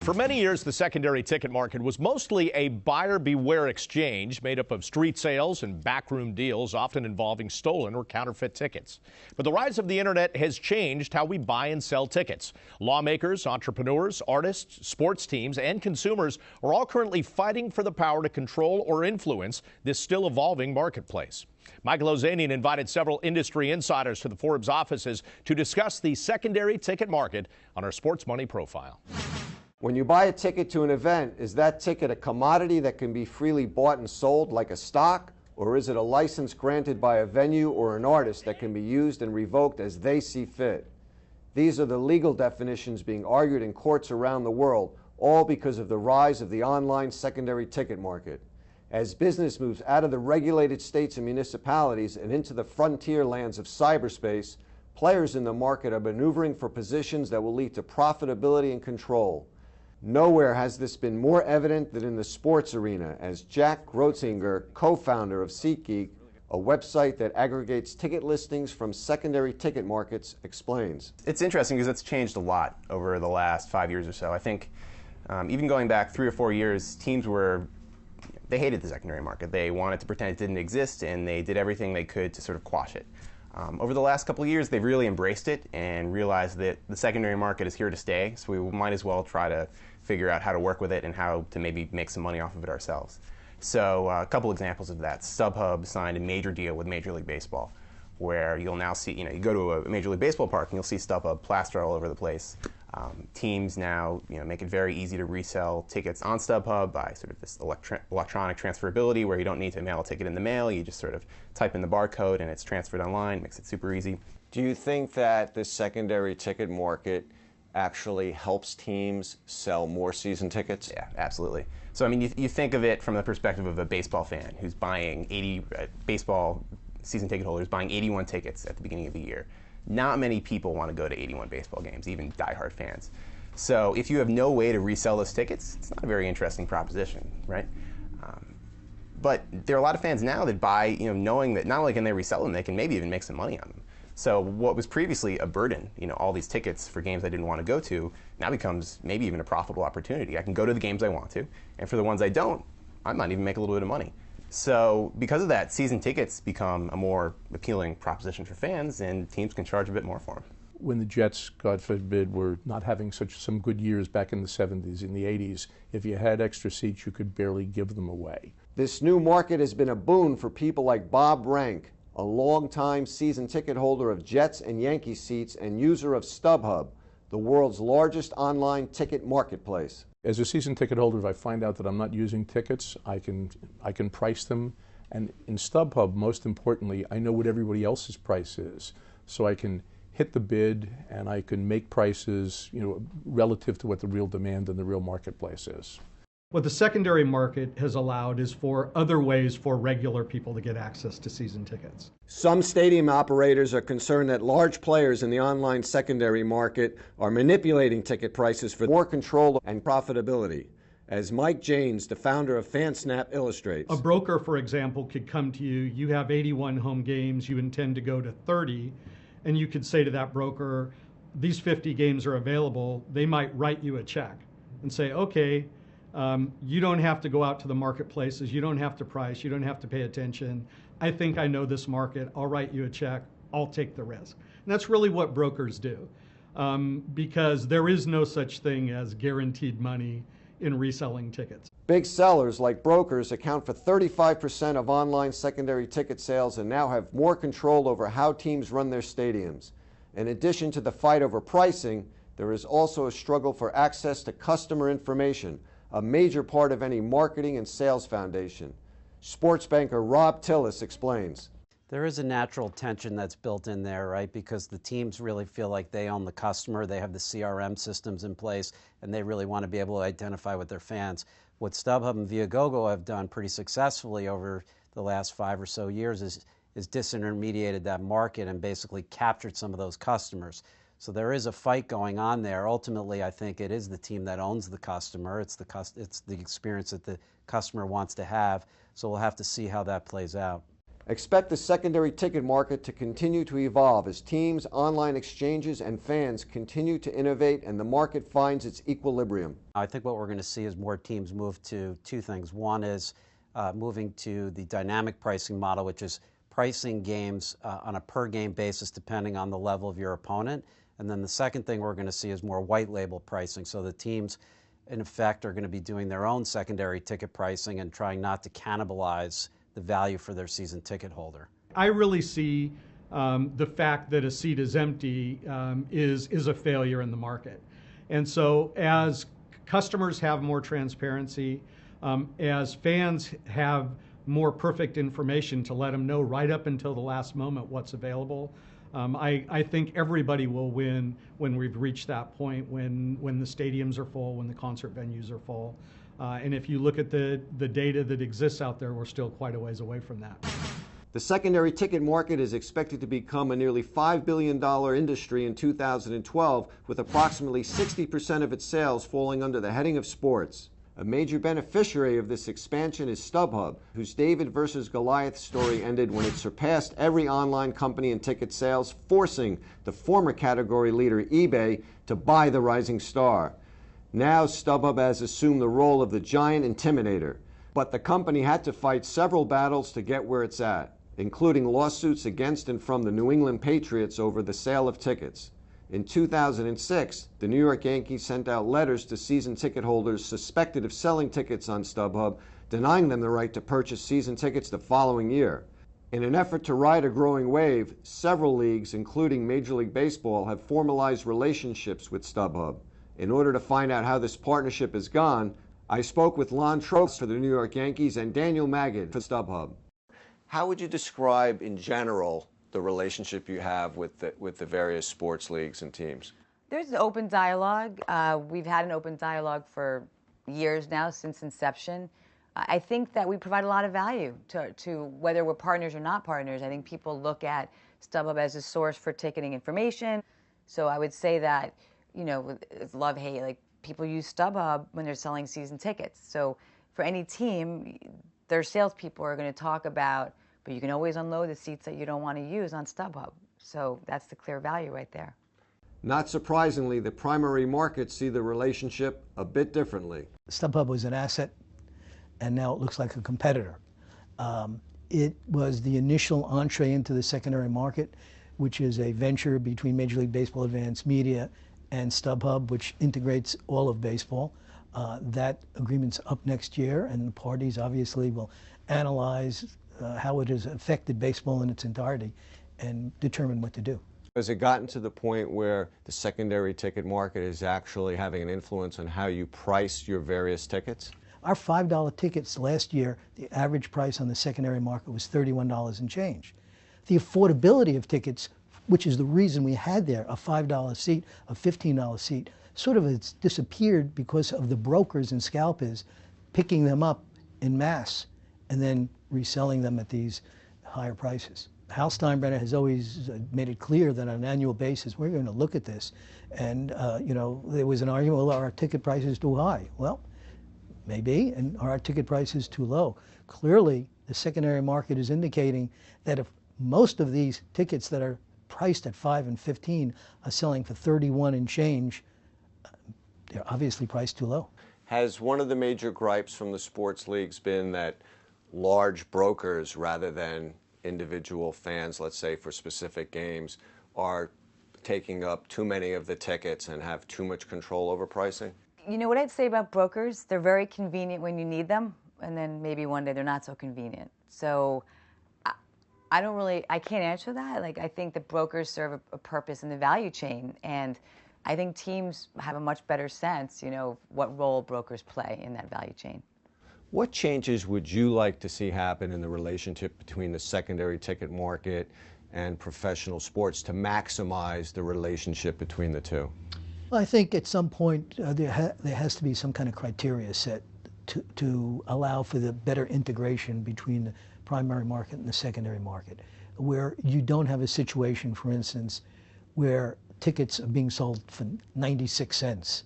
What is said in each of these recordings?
For many years, the secondary ticket market was mostly a buyer beware exchange made up of street sales and backroom deals, often involving stolen or counterfeit tickets. But the rise of the internet has changed how we buy and sell tickets. Lawmakers, entrepreneurs, artists, sports teams, and consumers are all currently fighting for the power to control or influence this still evolving marketplace. Michael Ozanian invited several industry insiders to the Forbes offices to discuss the secondary ticket market on our Sports Money profile. When you buy a ticket to an event, is that ticket a commodity that can be freely bought and sold like a stock, or is it a license granted by a venue or an artist that can be used and revoked as they see fit? These are the legal definitions being argued in courts around the world, all because of the rise of the online secondary ticket market. As business moves out of the regulated states and municipalities and into the frontier lands of cyberspace, players in the market are maneuvering for positions that will lead to profitability and control. Nowhere has this been more evident than in the sports arena, as Jack Grotzinger, co-founder of SeatGeek, a website that aggregates ticket listings from secondary ticket markets, explains. It's interesting because it's changed a lot over the last 5 years or so. I think even going back 3 or 4 years, teams they hated the secondary market. They wanted to pretend it didn't exist, and they did everything they could to sort of quash it. Over the last couple of years, they've really embraced it and realized that the secondary market is here to stay, so we might as well try to figure out how to work with it and how to maybe make some money off of it ourselves. So a couple examples of that. StubHub signed a major deal with Major League Baseball, where you'll now see, you go to a Major League Baseball park and you'll see StubHub plastered all over the place. Teams now make it very easy to resell tickets on StubHub by sort of this electronic transferability, where you don't need to mail a ticket in the mail. You just sort of type in the barcode and it's transferred online. Makes it super easy. Do you think that the secondary ticket market actually helps teams sell more season tickets? Yeah, absolutely. So I mean, you think of it from the perspective of a baseball fan who's buying baseball season ticket holders buying 81 tickets at the beginning of the year. Not many people want to go to 81 baseball games, even diehard fans. So if you have no way to resell those tickets, it's not a very interesting proposition, right? But there are a lot of fans now that buy, knowing that not only can they resell them, they can maybe even make some money on them. So what was previously a burden, all these tickets for games I didn't want to go to, now becomes maybe even a profitable opportunity. I can go to the games I want to, and for the ones I don't, I might even make a little bit of money. So because of that, season tickets become a more appealing proposition for fans, and teams can charge a bit more for them. When the Jets, God forbid, were not having some good years back in the 70s, in the 80s, if you had extra seats, you could barely give them away. This new market has been a boon for people like Bob Rank, a longtime season ticket holder of Jets and Yankees seats and user of StubHub, the world's largest online ticket marketplace. As a season ticket holder, if I find out that I'm not using tickets, I can price them. And in StubHub, most importantly, I know what everybody else's price is. So I can hit the bid and I can make prices, relative to what the real demand in the real marketplace is. What the secondary market has allowed is for other ways for regular people to get access to season tickets. Some stadium operators are concerned that large players in the online secondary market are manipulating ticket prices for more control and profitability. As Mike Janes, the founder of FanSnap, illustrates. A broker, for example, could come to you, you have 81 home games, you intend to go to 30, and you could say to that broker, these 50 games are available. They might write you a check and say, okay, you don't have to go out to the marketplaces, you don't have to price, you don't have to pay attention. I think I know this market, I'll write you a check, I'll take the risk. And that's really what brokers do, because there is no such thing as guaranteed money in reselling tickets. Big sellers like brokers account for 35% of online secondary ticket sales and now have more control over how teams run their stadiums. In addition to the fight over pricing, there is also a struggle for access to customer information, a major part of any marketing and sales foundation. Sports banker Rob Tillis explains. There is a natural tension that's built in there, right? Because the teams really feel like they own the customer, they have the CRM systems in place, and they really want to be able to identify with their fans. What StubHub and Viagogo have done pretty successfully over the last 5 or so years is disintermediated that market and basically captured some of those customers. So there is a fight going on there. Ultimately, I think it is the team that owns the customer. It's the experience that the customer wants to have. So we'll have to see how that plays out. Expect the secondary ticket market to continue to evolve as teams, online exchanges, and fans continue to innovate and the market finds its equilibrium. I think what we're going to see is more teams move to two things. One is moving to the dynamic pricing model, which is pricing games on a per-game basis depending on the level of your opponent. And then the second thing we're going to see is more white label pricing. So the teams, in effect, are going to be doing their own secondary ticket pricing and trying not to cannibalize the value for their season ticket holder. I really see the fact that a seat is empty is a failure in the market. And so as customers have more transparency, as fans have more perfect information to let them know right up until the last moment what's available, I think everybody will win when we've reached that point, when the stadiums are full, when the concert venues are full. And if you look at the data that exists out there, we're still quite a ways away from that. The secondary ticket market is expected to become a nearly $5 billion industry in 2012, with approximately 60% of its sales falling under the heading of sports. A major beneficiary of this expansion is StubHub, whose David versus Goliath story ended when it surpassed every online company in ticket sales, forcing the former category leader eBay to buy the rising star. Now StubHub has assumed the role of the giant intimidator, but the company had to fight several battles to get where it's at, including lawsuits against and from the New England Patriots over the sale of tickets. In 2006, the New York Yankees sent out letters to season ticket holders suspected of selling tickets on StubHub, denying them the right to purchase season tickets the following year. In an effort to ride a growing wave, several leagues, including Major League Baseball, have formalized relationships with StubHub. In order to find out how this partnership has gone, I spoke with Lon Trost for the New York Yankees and Daniel Magid for StubHub. How would you describe, in general, the relationship you have with the various sports leagues and teams? There's an open dialogue. We've had an open dialogue for years now, since inception. I think that we provide a lot of value to whether we're partners or not partners. I think people look at StubHub as a source for ticketing information. So I would say that, you know, it's love-hate. Like, people use StubHub when they're selling season tickets. So for any team, their salespeople are going to talk about, but you can always unload the seats that you don't want to use on StubHub. So that's the clear value right there. Not surprisingly, the primary markets see the relationship a bit differently. StubHub was an asset, and now it looks like a competitor. It was the initial entree into the secondary market, which is a venture between Major League Baseball Advanced Media and StubHub, which integrates all of baseball. That agreement's up next year, and the parties obviously will analyze how it has affected baseball in its entirety and determine what to do. Has it gotten to the point where the secondary ticket market is actually having an influence on how you price your various tickets? Our $5 tickets last year, the average price on the secondary market was $31 and change. The affordability of tickets, which is the reason we had there a $5 seat, a $15 seat, sort of has disappeared because of the brokers and scalpers picking them up in mass and then reselling them at these higher prices. Hal Steinbrenner has always made it clear that on an annual basis we're going to look at this. And, you know, there was an argument, well, our ticket price is too high. Well, maybe, and our ticket price is too low. Clearly, the secondary market is indicating that if most of these tickets that are priced at $5 and $15 are selling for $31 and change, they're obviously priced too low. Has one of the major gripes from the sports leagues been that large brokers, rather than individual fans, let's say for specific games, are taking up too many of the tickets and have too much control over pricing? You know what I'd say about brokers? They're very convenient when you need them, and then maybe one day they're not so convenient. So I can't answer that. Like, I think that brokers serve a purpose in the value chain, and I think teams have a much better sense, you know, what role brokers play in that value chain. What changes would you like to see happen in the relationship between the secondary ticket market and professional sports to maximize the relationship between the two? Well, I think at some point there has to be some kind of criteria set to allow for the better integration between the primary market and the secondary market, where you don't have a situation, for instance, where tickets are being sold for 96 cents.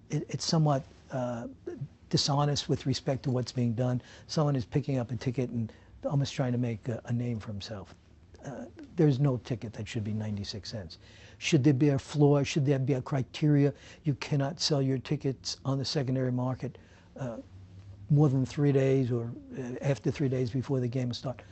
It's somewhat dishonest with respect to what's being done. Someone is picking up a ticket and almost trying to make a name for himself. There's no ticket that should be 96 cents. Should there be a floor? Should there be a criteria? You cannot sell your tickets on the secondary market more than 3 days or after 3 days before the game starts.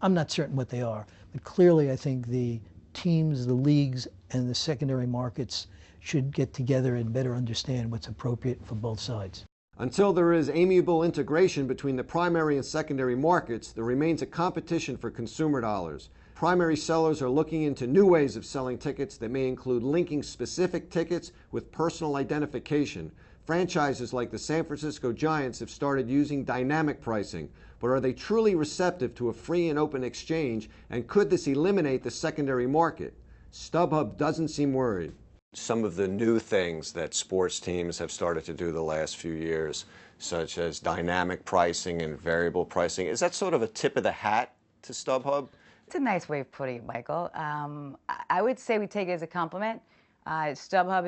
I'm not certain what they are, but clearly I think the teams, the leagues, and the secondary markets should get together and better understand what's appropriate for both sides. Until there is amiable integration between the primary and secondary markets, there remains a competition for consumer dollars. Primary sellers are looking into new ways of selling tickets that may include linking specific tickets with personal identification. Franchises like the San Francisco Giants have started using dynamic pricing, but are they truly receptive to a free and open exchange, and could this eliminate the secondary market? StubHub doesn't seem worried. Some of the new things that sports teams have started to do the last few years, such as dynamic pricing and variable pricing, is that sort of a tip of the hat to StubHub? It's a nice way of putting it, Michael. I would say we take it as a compliment. StubHub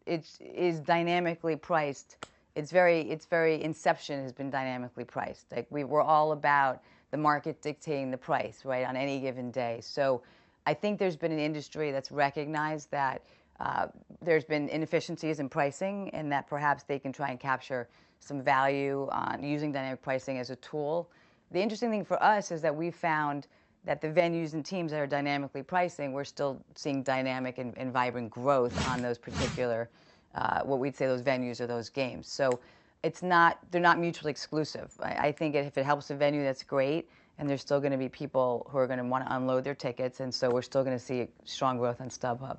is dynamically priced. Its very inception has been dynamically priced. Like we're all about the market dictating the price, right, on any given day. So I think there's been an industry that's recognized that there's been inefficiencies in pricing, and that perhaps they can try and capture some value on using dynamic pricing as a tool. The interesting thing for us is that we found that the venues and teams that are dynamically pricing, we're still seeing dynamic and vibrant growth on those particular, what we'd say those venues or those games. So they're not mutually exclusive. I think if it helps a venue, that's great, and there's still going to be people who are going to want to unload their tickets, and so we're still going to see strong growth on StubHub.